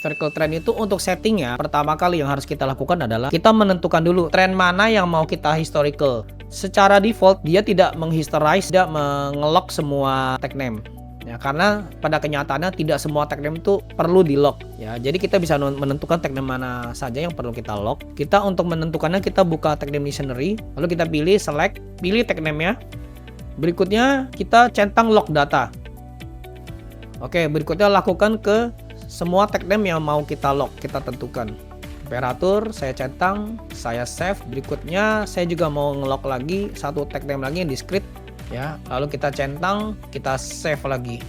historical trend itu untuk setting ya. Pertama kali yang harus kita lakukan adalah kita menentukan dulu trend mana yang mau kita historical. Secara default dia tidak menghistorize, tidak mengelok semua tag name. Ya, karena pada kenyataannya tidak semua tag name itu perlu di lock ya. Jadi kita bisa menentukan tag name mana saja yang perlu kita lock. Kita untuk menentukannya kita buka tag name dictionary, lalu kita pilih select, pilih tag name-nya. Berikutnya kita centang lock data. Oke, berikutnya lakukan ke semua tag name yang mau kita lock, kita tentukan. Temperatur saya centang, saya save. Berikutnya saya juga mau ngelock lagi satu tag name lagi yang discrete ya. Lalu kita centang, kita save lagi.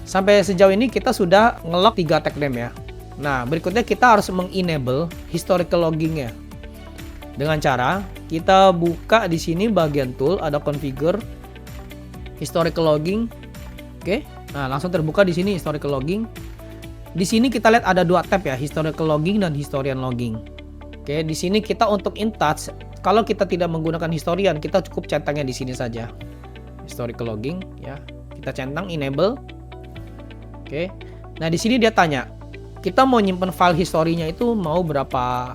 Sampai sejauh ini kita sudah ngelock 3 tag name ya. Nah, berikutnya kita harus mengenable historical logging-nya. Dengan cara kita buka di sini bagian tool, ada configure historical logging. Oke. Nah, langsung terbuka di sini historical logging. Di sini kita lihat ada 2 tab ya, historical logging dan historian logging. Oke, di sini kita untuk in touch, kalau kita tidak menggunakan historian, kita cukup centangnya di sini saja. Historical logging ya. Kita centang enable. Oke. Nah, di sini dia tanya, kita mau nyimpen file historinya itu mau berapa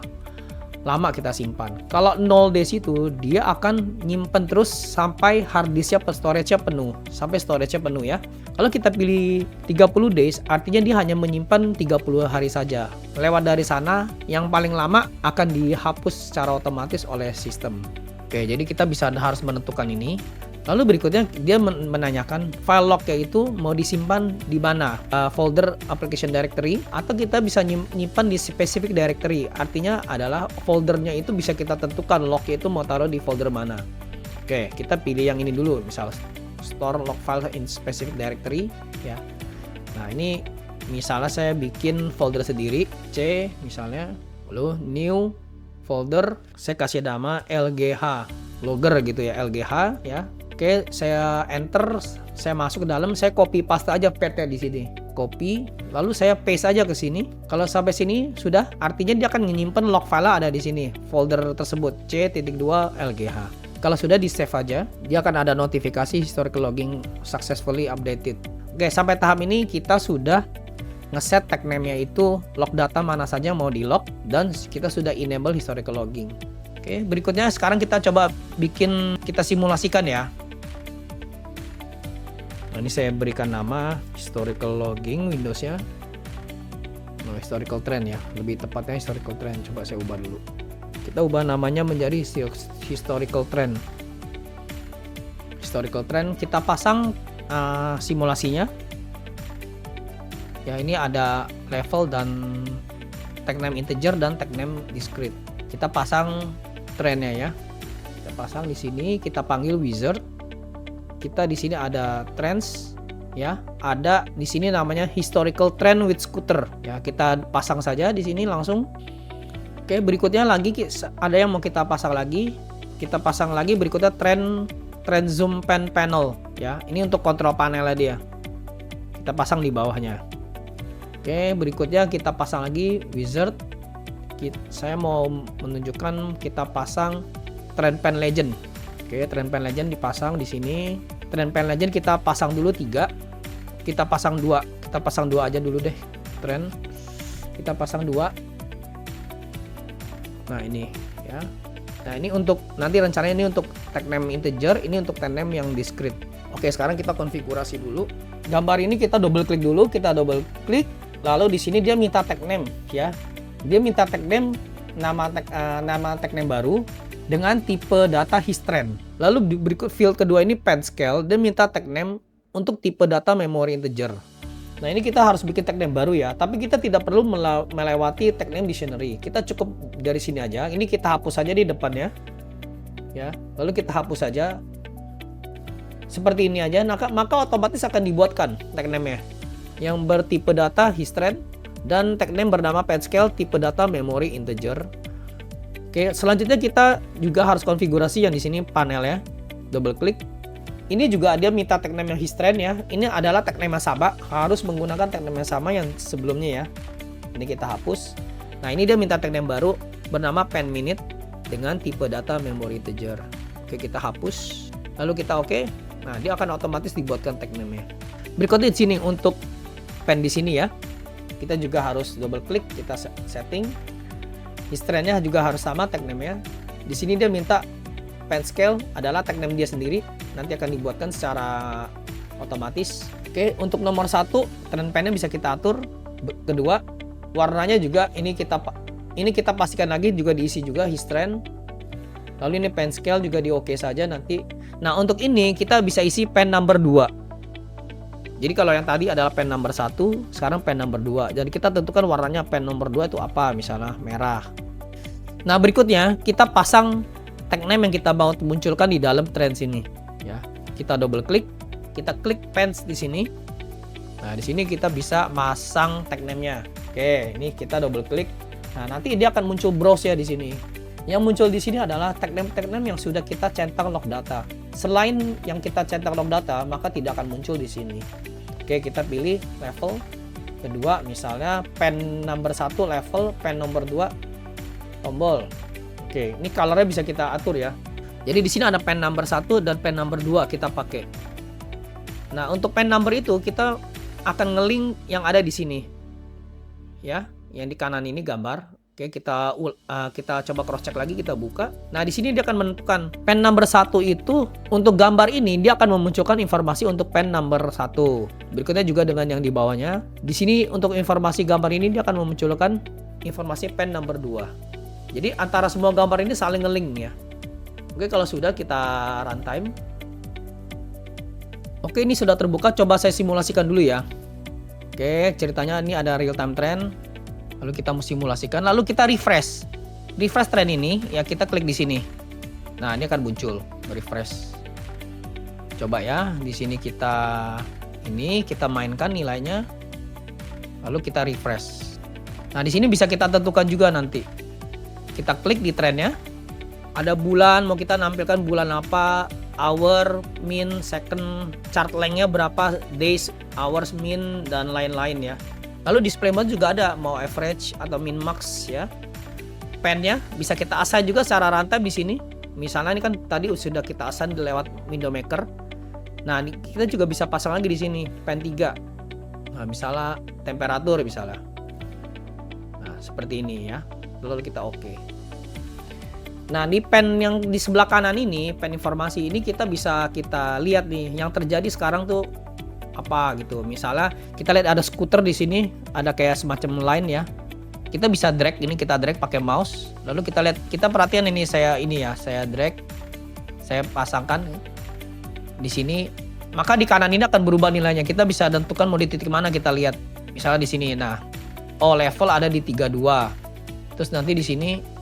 lama kita simpan. Kalau 0 days itu dia akan nyimpen terus sampai hard disknya storage-nya penuh, sampai storage-nya penuh ya. Kalau kita pilih 30 days, artinya dia hanya menyimpan 30 hari saja. Lewat dari sana, yang paling lama akan dihapus secara otomatis oleh sistem. Oke, jadi kita harus menentukan ini. Lalu berikutnya dia menanyakan file lock-nya itu mau disimpan di mana, folder application directory, atau kita bisa nyimpan di specific directory. Artinya adalah foldernya itu bisa kita tentukan lock-nya itu mau taruh di folder mana. Oke, kita pilih yang ini dulu, misal store log file in specific directory ya. Nah, ini misalnya saya bikin folder sendiri, C misalnya, lalu new folder, saya kasih nama LGH logger gitu ya, LGH ya. Oke, saya enter, saya masuk ke dalam, saya copy paste aja path-nya di sini. Copy, lalu saya paste aja ke sini. Kalau sampai sini sudah, artinya dia akan menyimpan log file ada di sini, folder tersebut C.2 LGH. Kalau sudah di save aja, dia akan ada notifikasi historical logging successfully updated. Oke, sampai tahap ini kita sudah ngeset tag name-nya itu log data mana saja mau di log, dan kita sudah enable historical logging. Oke, berikutnya sekarang kita coba kita simulasikan ya. Nah, ini saya berikan nama historical logging Windows-nya. Nah, historical trend ya, lebih tepatnya historical trend. Coba saya ubah dulu. Kita ubah namanya menjadi historical trend. Historical trend, kita pasang simulasinya. Ya, ini ada level dan tag name integer dan tag name discrete. Kita pasang trendnya ya. Kita pasang di sini, kita panggil wizard. Kita di sini ada trends ya, ada di sini namanya historical trend with scooter ya, kita pasang saja di sini langsung. Oke, berikutnya lagi ada yang mau kita pasang lagi, berikutnya trend zoom panel ya, ini untuk kontrol panelnya dia, kita pasang di bawahnya. Oke, berikutnya kita pasang lagi wizard. Saya mau menunjukkan kita pasang trend pen legend. Oke, trend pen legend dipasang di sini. Trend pen legend kita pasang dulu 3. Kita pasang 2. Kita pasang 2 aja dulu deh. Trend. Kita pasang 2. Nah, ini ya. Nah, ini untuk nanti rencananya ini untuk tag name integer, ini untuk tag name yang discrete. Oke, sekarang kita konfigurasi dulu. Gambar ini kita double klik dulu, lalu di sini dia minta tag name ya. Dia minta tag name nama tag name baru dengan tipe data histrend. Lalu berikut field kedua ini pen scale, dia minta tag name untuk tipe data memory integer. Nah, ini kita harus bikin tag name baru ya, tapi kita tidak perlu melewati tag name dictionary. Kita cukup dari sini aja. Ini kita hapus saja di depannya. Ya, lalu kita hapus saja. Seperti ini aja, maka otomatis akan dibuatkan tag name-nya yang bertipe data histrend dan tag name bernama pen scale tipe data memory integer. Oke, selanjutnya kita juga harus konfigurasi yang di sini panel ya. Double klik. Ini juga dia minta tag name yang histrend ya. Ini adalah tag name yang sama, harus menggunakan tag name yang sama yang sebelumnya ya. Ini kita hapus. Nah, ini dia minta tag name baru bernama pen minute dengan tipe data memory integer. Oke, kita hapus. Lalu kita oke. Nah, dia akan otomatis dibuatkan tag name-nya. Berikutnya di sini untuk pen di sini ya. kita juga harus double klik, kita setting. History-nya juga harus sama tag name-nya. Di sini dia minta pen scale adalah tag name dia sendiri, nanti akan dibuatkan secara otomatis. Oke, untuk nomor 1 trend pen-nya bisa kita atur. Kedua, warnanya juga ini kita pastikan lagi juga diisi juga history. Lalu ini pen scale juga di oke saja nanti. Nah, untuk ini kita bisa isi pen number 2. Jadi kalau yang tadi adalah pen number 1, sekarang pen number 2. Jadi kita tentukan warnanya pen number 2 itu apa, misalnya merah. Nah, berikutnya kita pasang tag name yang kita mau munculkan di dalam trend sini ya. Kita double klik, kita klik pens di sini. Nah, di sini kita bisa masang tag name-nya. Oke, ini kita double klik. Nah, nanti dia akan muncul browse ya di sini. Yang muncul di sini adalah tag name yang sudah kita centang log data. Selain yang kita centang log data, maka tidak akan muncul di sini. Oke, kita pilih level kedua, misalnya pen number 1 level, pen nomor 2 tombol. Oke, ini colornya bisa kita atur ya. Jadi di sini ada pen number 1 dan pen number 2 kita pakai. Nah, untuk pen number itu kita akan ngelink yang ada di sini. Ya, yang di kanan ini gambar. Oke, kita coba cross check lagi, kita buka. Nah, di sini dia akan menentukan pen number 1 itu untuk gambar ini dia akan memunculkan informasi untuk pen number 1. Berikutnya juga dengan yang di bawahnya. Di sini untuk informasi gambar ini dia akan memunculkan informasi pen number 2. Jadi antara semua gambar ini saling nge-link ya. Oke, kalau sudah kita runtime. Oke, ini sudah terbuka, coba saya simulasikan dulu ya. Oke, ceritanya ini ada real time trend. Lalu kita mau simulasikan, lalu kita refresh trend ini ya, kita klik di sini. Nah, ini akan muncul refresh. Coba ya, di sini kita mainkan nilainya. Lalu kita refresh. Nah, di sini bisa kita tentukan juga nanti. Kita klik di trendnya. Ada bulan, mau kita nampilkan bulan apa, hour, min, second, chart length-nya berapa, days, hours, min, dan lain-lain ya. Lalu display mode juga ada, mau average atau min max ya. Pen-nya bisa kita assign juga secara rantai di sini. Misalnya ini kan tadi sudah kita assign lewat window maker. Nah, kita juga bisa pasang lagi di sini pen 3. Nah, misalnya temperatur misalnya. Nah, seperti ini ya. Lalu kita oke. Nah, di pen yang di sebelah kanan ini, pen informasi ini kita bisa kita lihat nih yang terjadi sekarang tuh apa gitu. Misalnya kita lihat ada skuter di sini, ada kayak semacam line ya. Kita bisa drag ini, kita drag pakai mouse. Lalu kita lihat, kita perhatian ini saya drag, saya pasangkan di sini. Maka di kanan ini akan berubah nilainya. Kita bisa tentukan mau di titik mana kita lihat. Misalnya di sini. Nah, level ada di 32. Terus nanti di sini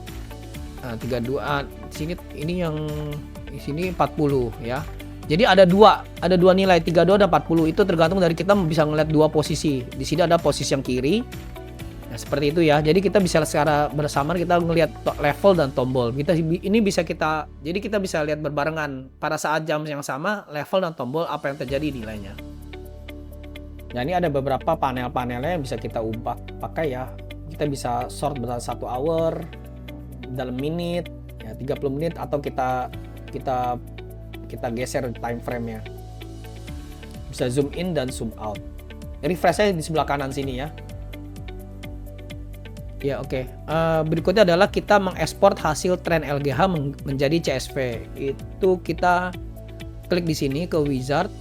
32, di sini ini yang di sini 40 ya. Jadi ada dua nilai 32 dan 40, itu tergantung dari kita bisa ngeliat dua posisi. Di sini ada posisi yang kiri. Nah, seperti itu ya. Jadi kita bisa secara bersamaan kita ngelihat level dan tombol. Jadi kita bisa lihat berbarengan pada saat jam yang sama level dan tombol apa yang terjadi nilainya. Nah, ini ada beberapa panel-panelnya yang bisa kita ubah pakai ya. Kita bisa sort berdasarkan 1 hour, dalam menit, ya 30 menit, atau kita geser time frame-nya. Bisa zoom in dan zoom out. Refresh-nya di sebelah kanan sini ya. Ya, oke. Berikutnya adalah kita mengekspor hasil tren LGH menjadi CSV. Itu kita klik di sini ke wizard.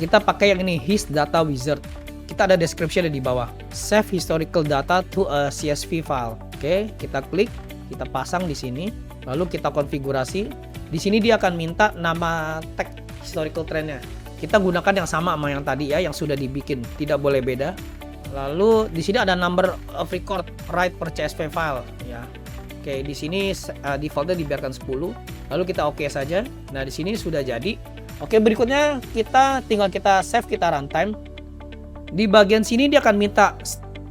Kita pakai yang ini, His Data Wizard. Kita ada description di bawah. Save historical data to a CSV file. Oke, kita klik, kita pasang di sini. Lalu kita konfigurasi. Di sini dia akan minta nama tag historical trendnya. Kita gunakan yang sama sama yang tadi ya, yang sudah dibikin, tidak boleh beda. Lalu di sini ada number of record write per CSV file ya. Oke, di sini defaultnya dibiarkan 10. Lalu kita oke saja. Nah, di sini sudah jadi. Oke, berikutnya kita tinggal kita save, kita runtime. Di bagian sini dia akan minta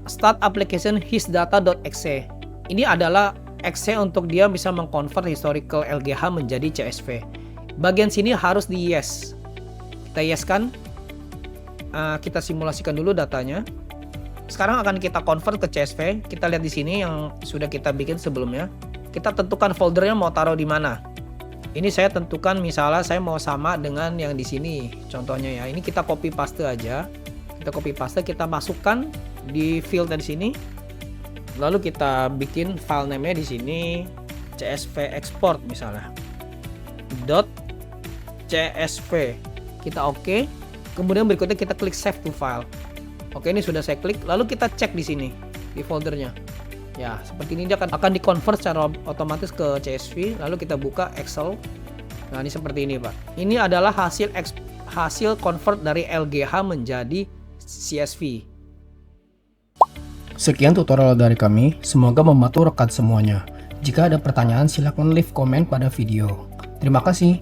start application hisdata.exe. Ini adalah exe untuk dia bisa mengkonvert historical LGH menjadi CSV. Bagian sini harus di yes. Kita yes kan. Kita simulasikan dulu datanya. Sekarang akan kita convert ke CSV. Kita lihat di sini yang sudah kita bikin sebelumnya. Kita tentukan foldernya mau taruh di mana. Ini saya tentukan misalnya saya mau sama dengan yang di sini. Contohnya ya. Ini kita copy paste aja. Kita copy paste, kita masukkan di field di sini. Lalu kita bikin file name-nya di sini CSV export misalnya. .csv. Kita oke. Kemudian berikutnya kita klik save to file. Oke, ini sudah saya klik. Lalu kita cek di sini di foldernya. Ya, seperti ini dia akan di-convert secara otomatis ke CSV. Lalu kita buka Excel. Nah, ini seperti ini, Pak. Ini adalah hasil convert dari LGH menjadi CSV. Sekian tutorial dari kami, semoga membantu rekan semuanya. Jika ada pertanyaan, silakan leave komen pada video. Terima kasih.